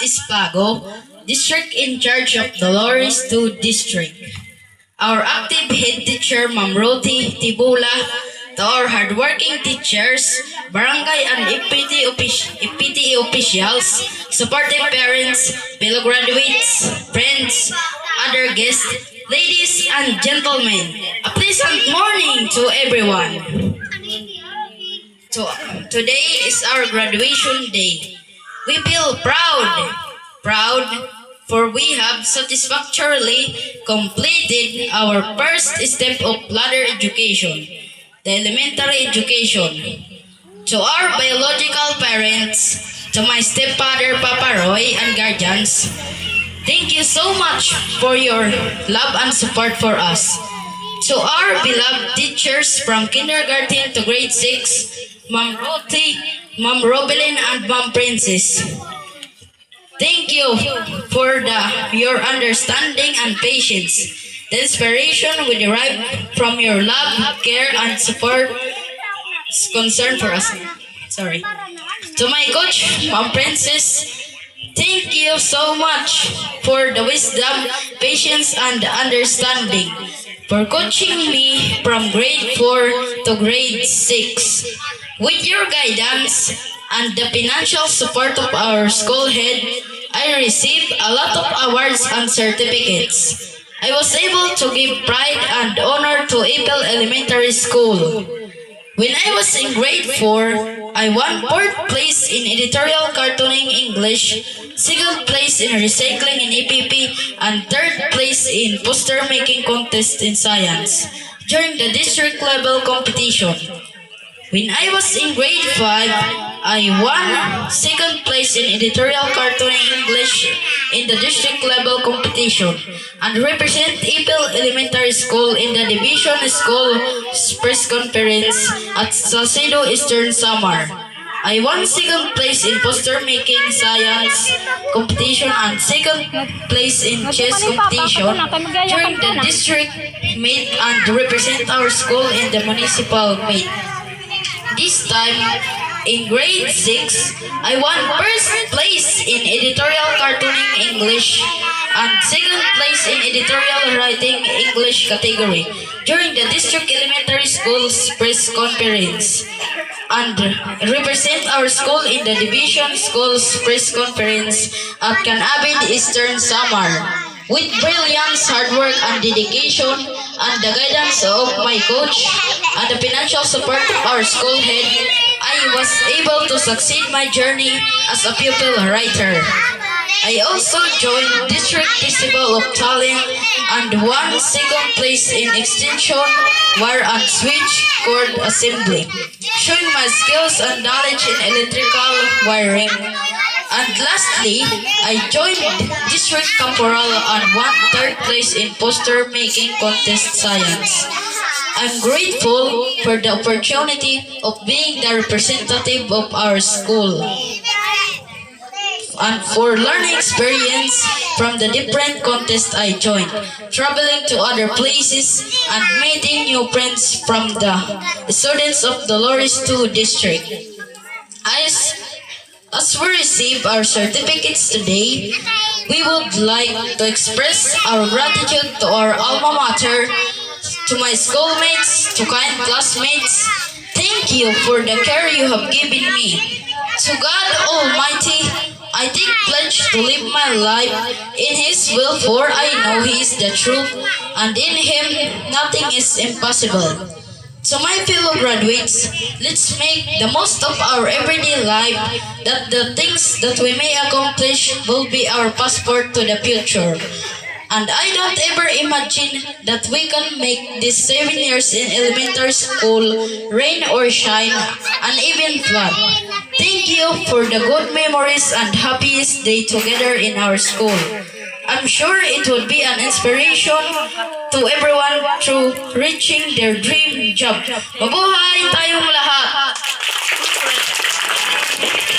Ispago, District in charge of Dolores 2 District. Our active head teacher, Ma'am Roti Tibula, to our hardworking teachers, barangay and EPT officials, supportive parents, fellow graduates, friends, other guests, ladies and gentlemen, a pleasant morning to everyone. Today is our graduation day. We feel proud, for we have satisfactorily completed our first step of ladder education, the elementary education. To our biological parents, to my stepfather Papa Roy and guardians, thank you so much for your love and support for us. To our beloved teachers from kindergarten to grade 6, Ma'am Roti, Ma'am Robelin, and Ma'am Princess, thank you for your understanding and patience. The inspiration we derive from your love, care, and support is concern for us. Sorry. To my coach, Ma'am Princess, thank you so much for the wisdom, patience, and understanding for coaching me from grade 4 to grade 6. With your guidance and the financial support of our school head, I received a lot of awards and certificates. I was able to give pride and honor to April Elementary School. When I was in grade 4, I won 4th place in editorial cartooning English, 2nd place in recycling in EPP, and 3rd place in poster making contest in science during the district level competition. When I was in grade 5, I won 2nd place in editorial cartooning English in the district level competition and represent April Elementary School in the Division School Press Conference at Salcedo Eastern Samar. I won 2nd place in poster making science competition and 2nd place in chess competition during the district meet and represent our school in the municipal meet. This time, in grade 6, I won 1st place in editorial cartooning English and 2nd place in editorial writing English category during the district elementary school's press conference and represent our school in the division school's press conference at Canabid Eastern Samar. With brilliance, hard work, and dedication, and the guidance of my coach, and the financial support of our school head, I was able to succeed my journey as a pupil writer. I also joined District Festival of Talent and won 2nd place in extension, wire and switch cord assembly, showing my skills and knowledge in electrical wiring. And lastly, I joined District Caporal and won 3rd place in poster making contest science. I'm grateful for the opportunity of being the representative of our school and for learning experience from the different contests I joined, traveling to other places and meeting new friends from the students of Dolores 2 District. As we receive our certificates today, we would like to express our gratitude to our alma mater, to my schoolmates, to kind classmates. Thank you for the care you have given me. To God Almighty, I take pledge to live my life in His will, for I know He is the truth, and in Him nothing is impossible. To my fellow graduates, let's make the most of our everyday life, that the things that we may accomplish will be our passport to the future. And I don't ever imagine that we can make these 7 years in elementary school, rain or shine, and even flood. Thank you for the good memories and happiest day together in our school. I'm sure it would be an inspiration to everyone through reaching their dream job. Mabuhay tayong lahat!